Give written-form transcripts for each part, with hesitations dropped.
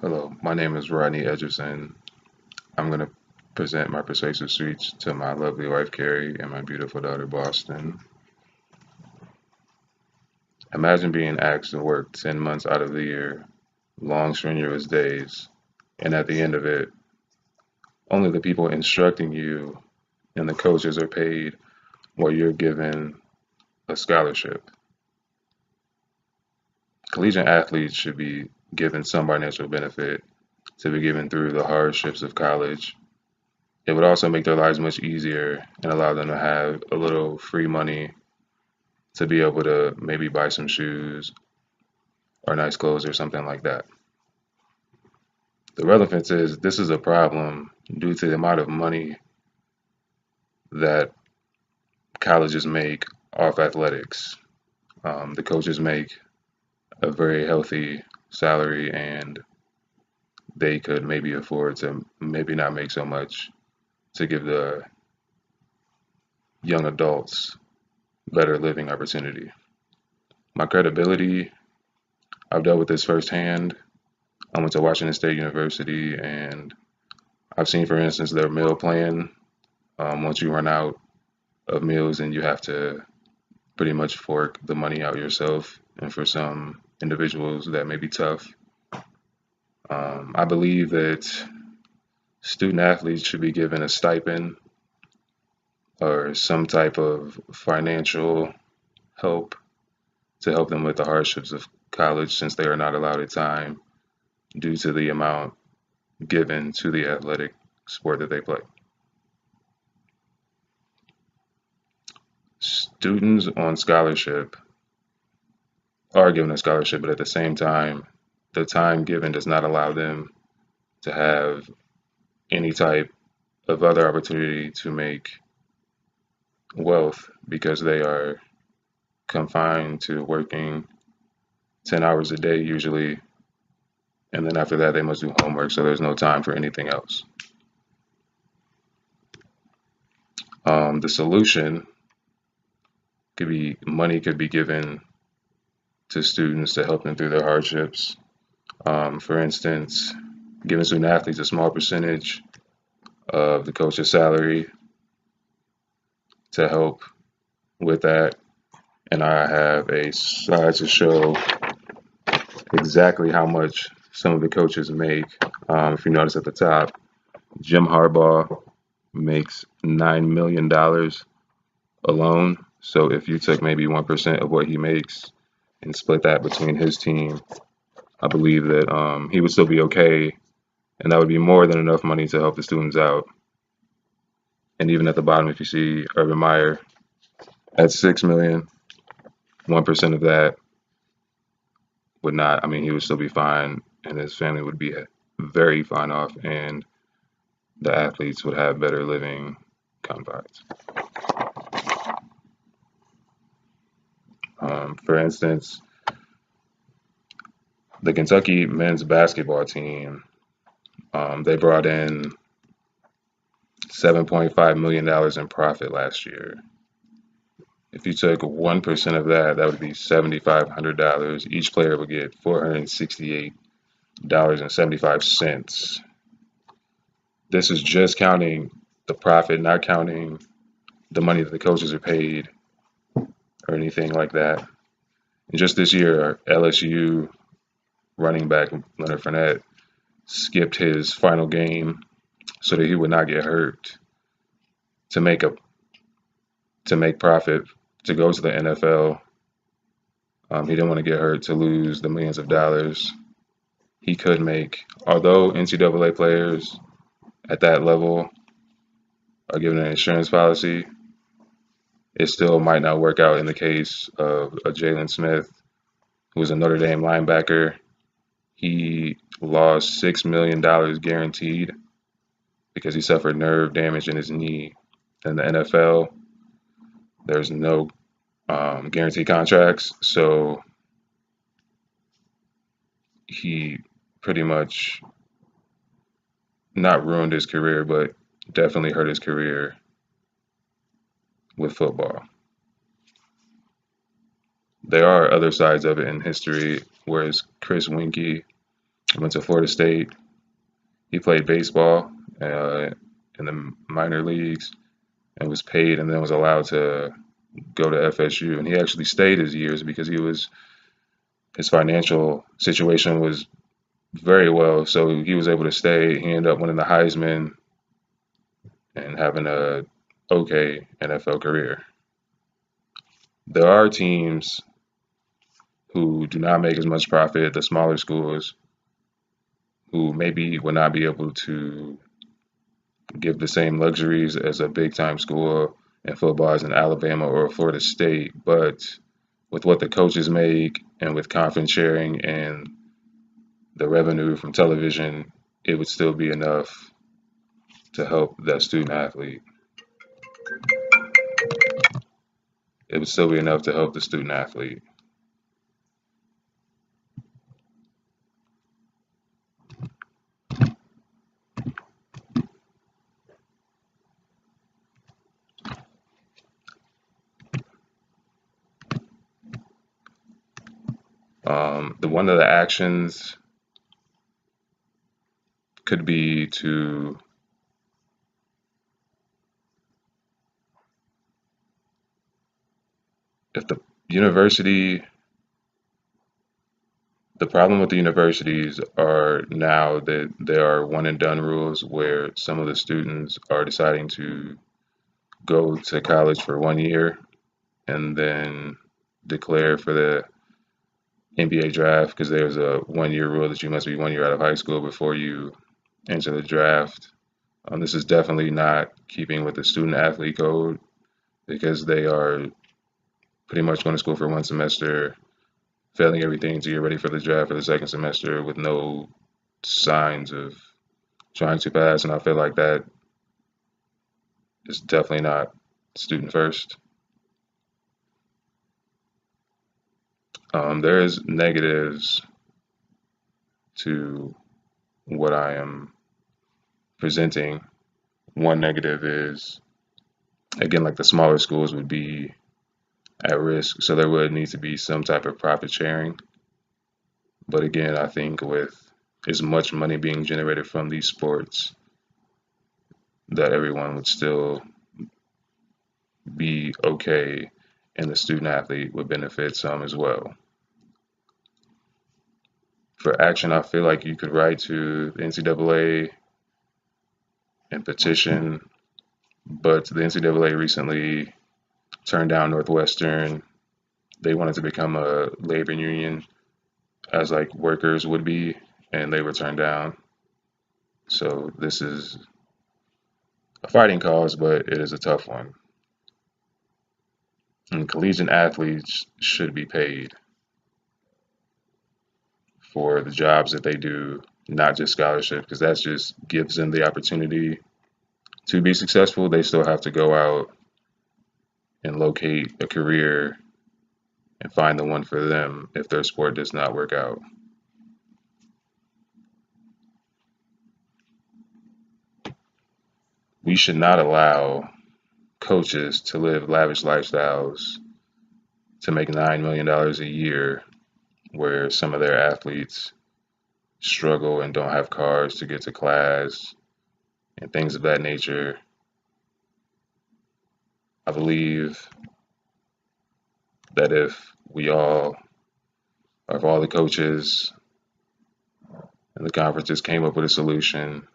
Hello, my name is Rodney Edgerson. I'm going to present my persuasive speech to my lovely wife, Carrie, and my beautiful daughter, Boston. Imagine being asked to work 10 months out of the year, long, strenuous days, and at the end of it, only the people instructing you and the coaches are paid while you're given a scholarship. Collegiate athletes should be given some financial benefit to be given through the hardships of college. It would also make their lives much easier and allow them to have a little free money to be able to maybe buy some shoes or nice clothes or something like that. The relevance is this is a problem due to the amount of money that colleges make off athletics. The coaches make a very healthy salary and they could maybe afford to maybe not make so much to give the young adults better living opportunity. My credibility, I've dealt with this firsthand. I went to Washington State University and I've seen, for instance, their meal plan. Once you run out of meals and you have to pretty much fork the money out yourself, and for some individuals that may be tough. I believe that student athletes should be given a stipend or some type of financial help to help them with the hardships of college since they are not allowed a time due to the amount given to the athletic sport that they play. Students on scholarship are given a scholarship, but at the same time, the time given does not allow them to have any type of other opportunity to make wealth because they are confined to working 10 hours a day usually, and then after that, they must do homework, so there's no time for anything else. The solution could be money could be given to students to help them through their hardships. For instance, giving student athletes a small percentage of the coach's salary to help with that. And I have a slide to show exactly how much some of the coaches make. If you notice at the top, Jim Harbaugh makes $9 million alone. So if you took maybe 1% of what he makes and split that between his team, I believe that he would still be okay, and that would be more than enough money to help the students out. And even at the bottom, if you see Urban Meyer at 6 million, 1% of that would not. I mean, he would still be fine, and his family would be very fine off, and the athletes would have better living confines. For instance, the Kentucky men's basketball team, they brought in $7.5 million in profit last year. If you took 1% of that, that would be $7,500. Each player would get $468.75. This is just counting the profit, not counting the money that the coaches are paid or anything like that. And just this year, LSU running back Leonard Fournette skipped his final game so that he would not get hurt to make a to make profit to go to the NFL. He didn't want to get hurt to lose the millions of dollars he could make. Although NCAA players at that level are given an insurance policy, it still might not work out in the case of a Jalen Smith, who was a Notre Dame linebacker. He lost $6 million guaranteed because he suffered nerve damage in his knee. In the NFL, there's no guaranteed contracts, so he pretty much not ruined his career, but definitely hurt his career with football. There are other sides of it in history, whereas Chris Winkie He went to Florida State. He played baseball uh, in the minor leagues and was paid, and then was allowed to go to FSU. And he actually stayed his years because his financial situation was very well, so he was able to stay. He ended up winning the Heisman and having a okay NFL career. There are teams who do not make as much profit, the smaller schools, who maybe would not be able to give the same luxuries as a big time school in football as in Alabama or Florida State, but with what the coaches make and with conference sharing and the revenue from television, it would still be enough to help that student athlete. It would still be enough to help the student athlete. The one of the actions could be to if the university the problem with the universities are now that there are one and done rules where some of the students are deciding to go to college for 1 year and then declare for the NBA draft because there's a 1 year rule that you must be 1 year out of high school before you enter the draft. This is definitely not keeping with the student athlete code because they are pretty much going to school for 1 semester, failing everything to get ready for the draft for the second semester with no signs of trying to pass. And I feel like that is definitely not student first. There is negatives to what I am presenting. One negative is, again, like the smaller schools would be at risk, so there would need to be some type of profit sharing. But again, I think with as much money being generated from these sports, that everyone would still be okay, and the student athlete would benefit some as well. For action, I feel like you could write to the NCAA and petition, but the NCAA recently turned down Northwestern. They wanted to become a labor union as like workers would be, and they were turned down. So this is a fighting cause, but it is a tough one. And collegiate athletes should be paid for the jobs that they do, not just scholarship, because that just gives them the opportunity to be successful. They still have to go out and locate a career and find the one for them if their sport does not work out. We should not allow coaches to live lavish lifestyles to make $9 million a year, where some of their athletes struggle and don't have cars to get to class and things of that nature. I believe that if all the coaches and the conferences came up with a solution,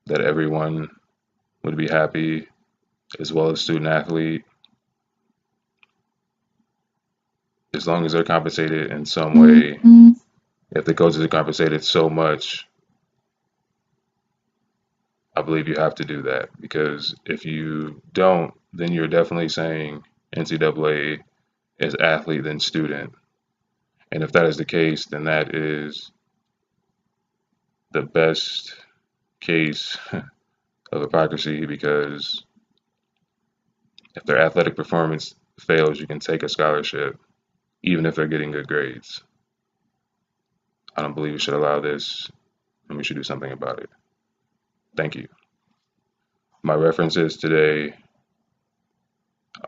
that everyone would be happy, as well as student athlete, as long as they're compensated in some way. If the coaches are compensated so much, I believe you have to do that because if you don't, then you're definitely saying NCAA is athlete than student. And if that is the case, then that is the best case of hypocrisy because if their athletic performance fails, you can take a scholarship, even if they're getting good grades. I don't believe we should allow this, and we should do something about it. Thank you. My references today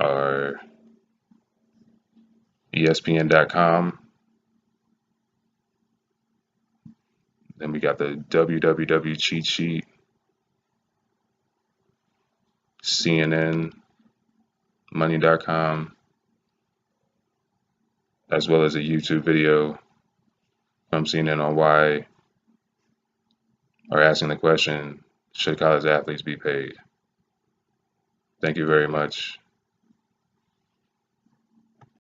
are ESPN.com, Then we got the www cheat sheet, CNN, money.com, as well as a YouTube video from CNN on why, or asking the question, should college athletes be paid? Thank you very much.